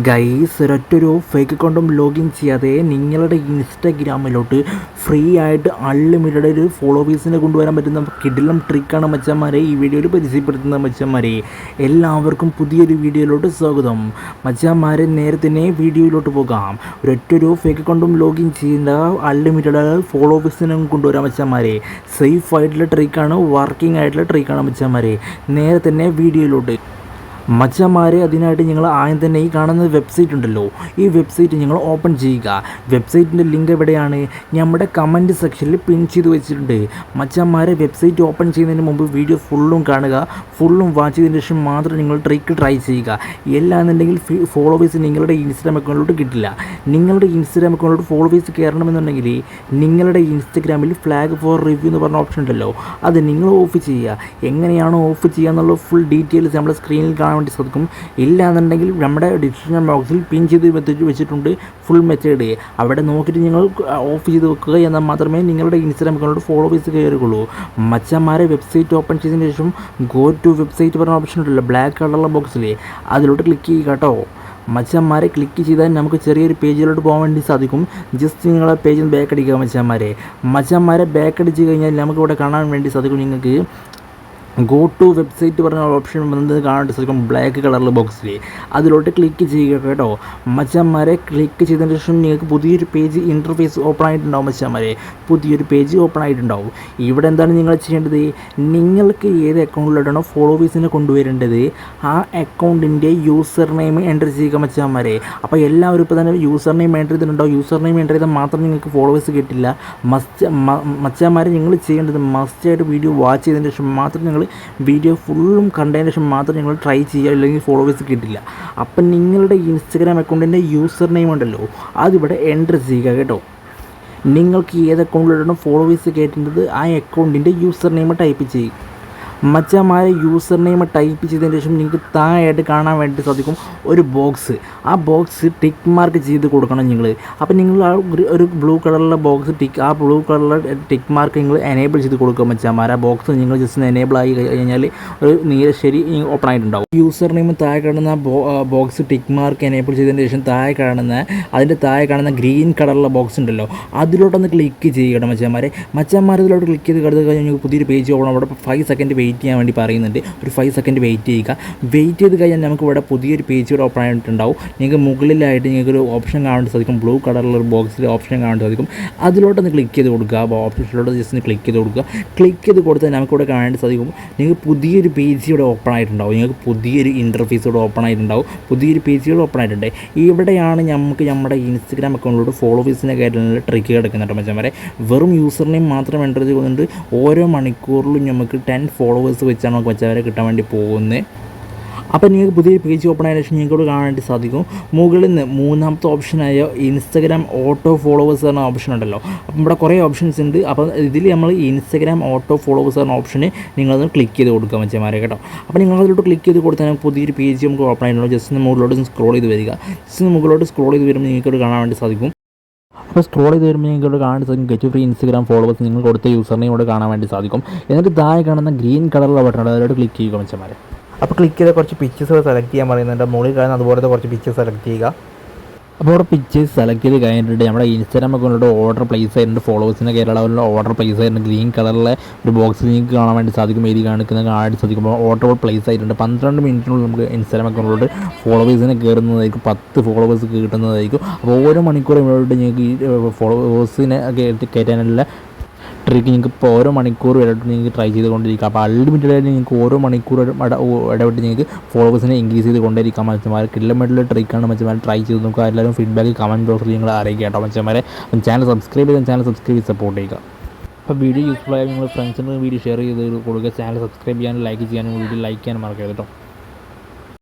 Guys ഒരൊറ്റൊരു fake അക്കൗണ്ടും login ചെയ്യാതെ നിങ്ങളുടെ ഇൻസ്റ്റഗ്രാമിലോട്ട് ഫ്രീ ആയിട്ട് അൺലിമിറ്റഡ് ഒരു ഫോളോവേഴ്സിനെ കൊണ്ടുവരാൻ പറ്റുന്ന കിടിലം ട്രിക്കാണ് മച്ചന്മാരെ ഈ വീഡിയോയിൽ പരിചയപ്പെടുത്തുന്ന മച്ചന്മാരെ. എല്ലാവർക്കും പുതിയൊരു വീഡിയോയിലോട്ട് സ്വാഗതം. മച്ചന്മാരെ നേരെ തന്നെ വീഡിയോയിലോട്ട് പോകാം. ഒരൊറ്റൊരു ഫേക്ക് അക്കൗണ്ടും ലോഗിൻ ചെയ്യേണ്ട അൺലിമിറ്റഡ് ഫോളോവേഴ്സിനെ കൊണ്ടുവരാൻ മച്ചന്മാരെ. സേഫ് ആയിട്ടുള്ള ട്രിക്കാണ്, വർക്കിംഗ് ആയിട്ടുള്ള ട്രിക്കാണ് മച്ചന്മാരെ. നേരെ തന്നെ വീഡിയോയിലോട്ട് മച്ചന്മാരെ. അതിനായിട്ട് നിങ്ങൾ ആദ്യം തന്നെ ഈ കാണുന്ന വെബ്സൈറ്റ് ഉണ്ടല്ലോ, ഈ വെബ്സൈറ്റ് നിങ്ങൾ ഓപ്പൺ ചെയ്യുക. വെബ്സൈറ്റിൻ്റെ ലിങ്ക് എവിടെയാണ്? നമ്മുടെ കമൻറ്റ് സെക്ഷനിൽ പിൻ ചെയ്ത് വെച്ചിട്ടുണ്ട്. മച്ചന്മാരെ വെബ്സൈറ്റ് ഓപ്പൺ ചെയ്യുന്നതിന് മുമ്പ് വീഡിയോ ഫുള്ളും കാണുക. ഫുള്ളും വാച്ച് ചെയ്തതിന് ശേഷം മാത്രം നിങ്ങൾ ട്രിക്ക് ട്രൈ ചെയ്യുക. എല്ലാന്നുണ്ടെങ്കിൽ ഫോളോവേഴ്സ് നിങ്ങളുടെ ഇൻസ്റ്റാഗ്രാം അക്കൗണ്ടിലോട്ട് കിട്ടില്ല. നിങ്ങളുടെ ഇൻസ്റ്റാഗ്രാം അക്കൗണ്ടിലോട്ട് ഫോളോവേഴ്സ് കയറണമെന്നുണ്ടെങ്കിൽ നിങ്ങളുടെ ഇൻസ്റ്റാഗ്രാമിൽ ഫ്ലാഗ് ഫോർ റിവ്യൂ എന്ന് പറഞ്ഞ ഓപ്ഷൻ ഉണ്ടല്ലോ, അത് നിങ്ങൾ ഓഫ് ചെയ്യുക. എങ്ങനെയാണോ ഓഫ് ചെയ്യുക എന്നുള്ള ഫുൾ ഡീറ്റെയിൽസ് നമ്മുടെ സ്ക്രീനിൽ കാണാൻ വേണ്ടി സാധിക്കും. ഇല്ലാന്നുണ്ടെങ്കിൽ നമ്മുടെ ഡിസ്ക്രിപ്ഷൻ ബോക്സിൽ പിൻ ചെയ്ത് വെച്ചിട്ടുണ്ട് ഫുൾ മെത്തേഡ്. അവിടെ നോക്കിയിട്ട് നിങ്ങൾ ഓഫ് ചെയ്ത് വെക്കുക, എന്നാൽ മാത്രമേ നിങ്ങളുടെ ഇൻസ്റ്റാഗ്രാം അക്കൗണ്ടിൽ ഫോളോവേഴ്സ് കയറുകയുള്ളൂ. മച്ചന്മാരെ വെബ്സൈറ്റ് ഓപ്പൺ ചെയ്തതിന് ശേഷം ഗോ ടു വെബ്സൈറ്റ് പറഞ്ഞ ഓപ്ഷൻ ഉണ്ടല്ലോ ബ്ലാക്ക് കളറുള്ള ബോക്സിൽ, അതിലോട്ട് ക്ലിക്ക് ചെയ്യുക കേട്ടോ. മച്ചന്മാരെ ക്ലിക്ക് ചെയ്താൽ നമുക്ക് ചെറിയൊരു പേജിലോട്ട് പോകാൻ വേണ്ടി സാധിക്കും. ജസ്റ്റ് നിങ്ങളെ പേജിൽ ബാക്ക് അടിക്കുക മച്ചന്മാരെ ബാക്ക് അടിച്ച് കഴിഞ്ഞാൽ നമുക്ക് ഇവിടെ കാണാൻ വേണ്ടി സാധിക്കും. നിങ്ങൾക്ക് ഗോ ടു വെബ്സൈറ്റ് പറഞ്ഞ ഓപ്ഷൻ വന്നത് കാണാൻ സാധിക്കും ബ്ലാക്ക് കളറിൽ ബോക്സിൽ, അതിലോട്ട് ക്ലിക്ക് ചെയ്യുക കേട്ടോ. മച്ചന്മാരെ ക്ലിക്ക് ചെയ്തതിന് ശേഷം നിങ്ങൾക്ക് പുതിയൊരു പേജ് ഇൻ്റർഫേസ് ഓപ്പൺ ആയിട്ടുണ്ടാവും. മച്ചന്മാരെ പുതിയൊരു പേജ് ഓപ്പൺ ആയിട്ടുണ്ടാവും. ഇവിടെ എന്താണ് നിങ്ങൾ ചെയ്യേണ്ടത്? നിങ്ങൾക്ക് ഏത് അക്കൗണ്ടിലോട്ടാണോ ഫോളോവേഴ്സിനെ കൊണ്ടുവരേണ്ടത് ആ അക്കൗണ്ടിൻ്റെ യൂസർ നെയിം എൻ്റർ ചെയ്യുക മച്ചന്മാരെ. അപ്പോൾ എല്ലാവരും ഇപ്പോൾ തന്നെ യൂസർ നെയിം എൻ്റർ ചെയ്തിട്ടുണ്ടാവും. യൂസർ നെയിം എൻ്റർ ചെയ്താൽ മാത്രം നിങ്ങൾക്ക് ഫോളോവേഴ്സ് കിട്ടില്ല. മച്ചന്മാരെ നിങ്ങൾ ചെയ്യേണ്ടത് മസ്റ്റായിട്ട് വീഡിയോ വാച്ച് ചെയ്തതിന് ശേഷം മാത്രം നിങ്ങൾ വീഡിയോ ഫുള്ളും കണ്ടതിന് ശേഷം മാത്രം നിങ്ങൾ ട്രൈ ചെയ്യുക, അല്ലെങ്കിൽ ഫോളോവേഴ്സ് കിട്ടില്ല. അപ്പം നിങ്ങളുടെ ഇൻസ്റ്റഗ്രാം അക്കൗണ്ടിൻ്റെ യൂസർ നെയിം ഉണ്ടല്ലോ, അതിവിടെ എൻ്റർ ചെയ്യുക കേട്ടോ. നിങ്ങൾക്ക് ഏത് അക്കൗണ്ടിലാണ് ഫോളോവേഴ്സ് കേട്ടേണ്ടത് ആ അക്കൗണ്ടിൻ്റെ യൂസർ നെയിം ടൈപ്പ് ചെയ്യുക. മച്ചന്മാരെ യൂസർ നെയിം ടൈപ്പ് ചെയ്തതിന് ശേഷം നിങ്ങൾക്ക് താഴെയായിട്ട് കാണാൻ വേണ്ടി സാധിക്കും ഒരു ബോക്സ്. ആ ബോക്സ് ടിക്ക് മാർക്ക് ചെയ്ത് കൊടുക്കണം നിങ്ങൾ. അപ്പോൾ നിങ്ങൾ ആ ഒരു ബ്ലൂ കളറിലുള്ള ബോക്സ് ആ ബ്ലൂ കളറിലെ ടിക്ക് മാർക്ക് നിങ്ങൾ എനേബിൾ ചെയ്ത് കൊടുക്കുക മച്ചന്മാരെ. ആ ബോക്സ് നിങ്ങൾ ജസ്റ്റ് എനേബിൾ ആയി കഴിഞ്ഞാൽ ഒരു ശരി ഓപ്പൺ ആയിട്ടുണ്ടാവും. യൂസർ നെയിം താഴെ കാണുന്ന ബോക്സ് ടിക്ക് മാർക്ക് എനേബിൾ ചെയ്തതിന് ശേഷം അതിൻ്റെ താഴെ കാണുന്ന ഗ്രീൻ കളറുള്ള ബോക്സ് ഉണ്ടല്ലോ, അതിലോട്ടൊന്ന് ക്ലിക്ക് ചെയ്യണം മച്ചന്മാരെ ഇതിലോട്ട് ക്ലിക്ക് ചെയ്ത് കിടന്നു കഴിഞ്ഞാൽ നിങ്ങൾക്ക് പുതിയൊരു പേജ് ഓപ്പൺ. അവിടെ 5 സെക്കൻഡ് വെയിറ്റ് ചെയ്യാൻ വേണ്ടി പറയുന്നുണ്ട്. ഒരു 5 സെക്കൻഡ് വെയിറ്റ് ചെയ്യുക. വെയിറ്റ് ചെയ്ത് കഴിഞ്ഞാൽ നമുക്ക് ഇവിടെ പുതിയൊരു പേജ് കൂടെ ഓപ്പൺ ആയിട്ടുണ്ടാവും. നിങ്ങൾക്ക് മുകളിലായിട്ട് നിങ്ങൾക്കൊരു ഓപ്ഷൻ കാണാൻ സാധിക്കും, ബ്ലൂ കളറിലൊരു ബോക്സിൽ ഓപ്ഷൻ കാണാൻ സാധിക്കും. അതിലോട്ടൊന്ന് ക്ലിക്ക് ചെയ്ത് കൊടുക്കുക. അപ്പോൾ ഓപ്ഷനിലോട്ട് ജസ്റ്റ് ഒന്ന് ക്ലിക്ക് ചെയ്ത് കൊടുക്കുക. ക്ലിക്ക് ചെയ്ത് കൊടുത്താൽ നമുക്കിവിടെ കാണാൻ സാധിക്കും നിങ്ങൾക്ക് പുതിയൊരു പേജ് ഇവിടെ ഓപ്പൺ ആയിട്ടുണ്ടാവും. നിങ്ങൾക്ക് പുതിയൊരു ഇൻ്റർഫേസ് ഇവിടെ ഓപ്പൺ ആയിട്ടുണ്ടാവും. പുതിയൊരു പേജുകൾ ഓപ്പൺ ആയിട്ടുണ്ട്. ഇവിടെയാണ് നമുക്ക് നമ്മുടെ ഇൻസ്റ്റഗ്രാം അക്കൗണ്ടിലോട്ട് ഫോളോവേഴ്സിനെ കാര്യങ്ങളിൽ ട്രിക്ക് കിടക്കുന്നുണ്ട് മച്ചന്മാരെ. വെറും യൂസർ നെയിം മാത്രം എൻ്റർ ചെയ്തുകൊണ്ട് ഓരോ മണിക്കൂറിലും നമുക്ക് 10 ഫോളോവേഴ്സ് വെച്ചാണ് നമുക്ക് മച്ചവരെ കിട്ടാൻ വേണ്ടി പോകുന്നത്. അപ്പോൾ നിങ്ങൾക്ക് പുതിയൊരു പേജ് ഓപ്പൺ ആയതിനു ശേഷം നിങ്ങൾക്ക് കാണാൻ വേണ്ടി സാധിക്കും മുകളിൽ നിന്ന് മൂന്നാമത്തെ ഓപ്ഷനായ ഇൻസ്റ്റഗ്രാം ഓട്ടോ ഫോളോവേഴ്സ് എന്ന ഓപ്ഷൻ ഉണ്ടല്ലോ. അപ്പം ഇവിടെ കുറേ ഓപ്ഷൻസ് ഉണ്ട്. അപ്പോൾ ഇതിൽ നമ്മൾ ഇൻസ്റ്റഗ്രാം ഓട്ടോ ഫോളോവേഴ്സ് എന്ന ഓപ്ഷന് നിങ്ങളത് ക്ലിക്ക് ചെയ്ത് കൊടുക്കുക മച്ചന്മാരെ കേട്ടോ. അപ്പോൾ നിങ്ങൾ അതിലോട്ട് ക്ലിക്ക് ചെയ്ത് കൊടുത്താൽ നമുക്ക് പുതിയൊരു പേജ് നമുക്ക് ഓപ്പൺ ആയിട്ടുണ്ടോ. ജസ്റ്റ് മുകളിലോട്ട് സ്ക്രോൾ ചെയ്ത് വരിക. ജസ്റ്റ് മുകളിലോട്ട് സ്ക്രോൾ ചെയ്ത് വരുമ്പോൾ നിങ്ങൾക്ക് കാണാൻ വേണ്ടി സാധിക്കും. അപ്പോൾ സ്ക്രോൾ ചെയ്ത് വരുമ്പോൾ നിങ്ങൾക്ക് കാണാൻ സാധിക്കും ഗെറ്റ് ഫ്രീ ഇൻസ്റ്റഗ്രാം ഫോളോവേഴ്സ്. നിങ്ങൾ കൊടുത്ത യൂസർ നെയിം ഇവിടെ കാണാൻ വേണ്ടി സാധിക്കും. എന്നിട്ട് താഴെ കാണുന്ന ഗ്രീൻ കളറുള്ള ബട്ടൺ ഉണ്ട്, അതിലോട്ട് ക്ലിക്ക് ചെയ്യുക മച്ചന്മാരെ. അപ്പോൾ ക്ലിക്ക് ചെയ്താൽ കുറച്ച് പിക്ചേഴ്സ് സെലക്ട് ചെയ്യാൻ പറയുന്നുണ്ട്. മുകളിൽ കാണുന്ന അതുപോലത്തെ കുറച്ച് പിക്ചേഴ്സ് സെലക്ട് ചെയ്യുക. അപ്പോൾ അവിടെ പിക്ചേഴ്സ് സെലക്ട് ചെയ്ത് കഴിഞ്ഞിട്ട് നമ്മുടെ ഇൻസ്റ്റാഗ്രാം അക്കൗണ്ടിലോട്ട് ഓർഡർ പ്ലേസ് ആയിട്ടുണ്ട്. ഫോളോവേഴ്സിൻ്റെ കേരള ഓർഡർ പ്ലേസ് ആയിട്ടുണ്ട്. ഗ്രീൻ കളറിലെ ഒരു ബോക്സിൽ നിങ്ങൾക്ക് കാണാൻ വേണ്ടി സാധിക്കും, എഴുതി കാണിക്കുന്നത് കാണാൻ വേണ്ടി സാധിക്കും. ഓർഡർ പ്ലേസ് ആയിട്ടുണ്ട്. 12 മിനിറ്റിനുള്ളിൽ നമുക്ക് ഇൻസ്റ്റാഗ്രാം അക്കൗണ്ടിലോട്ട് ഫോളോവേഴ്സിനെ കയറുന്നതായിരിക്കും. 10 ഫോളോവേഴ്സ് കിട്ടുന്നതായിരിക്കും. അപ്പോൾ ഓരോ മണിക്കൂറും ഇവിടോട്ട് നിങ്ങൾക്ക് ഈ ഫോളോവേഴ്സിനെ കയറ്റാനുള്ള ട്രിക്ക് നിങ്ങൾക്ക് ഇപ്പോൾ ഓരോ മണിക്കൂർ ഇടവിട്ട് നിങ്ങൾക്ക് ട്രൈ ചെയ്തുകൊണ്ടിരിക്കുക. അപ്പോൾ അൺലിമിറ്റഡ് ആയിട്ട് നിങ്ങൾക്ക് ഓരോ മണിക്കൂർ ഇടവിട്ട് നിങ്ങൾക്ക് ഫോളോവേഴ്സിനെ ഇൻക്രീസ് ചെയ്ത് കൊണ്ടിരിക്കാം മച്ചന്മാരെ. കിലോമീറ്ററിലെ ട്രിക്കാണ് മച്ചന്മാരെ. ട്രൈ ചെയ്ത് നോക്കുക. എല്ലാവരും ഫീഡ്ബാക്ക് കമൻറ്റ് ബോക്സിൽ നിങ്ങൾ അറിയിക്കുക കേട്ടോ മച്ചന്മാരെ. ചാനൽ സബ്സ്ക്രൈബ് ചെയ്ത് സപ്പോർട്ട് ചെയ്യുക. അപ്പോൾ വീഡിയോ യൂസ്ഫുൾ ആയി നിങ്ങൾ ഫ്രണ്ട്സിന് വീഡിയോ ഷെയർ ചെയ്ത് കൊടുക്കുക. ചാനൽ സബ്സ്ക്രൈബ് ചെയ്യാനും ലൈക്ക് ചെയ്യാനും വീഡിയോ ലൈക്ക് ചെയ്യാനും മറക്കരുത് കേട്ടോ.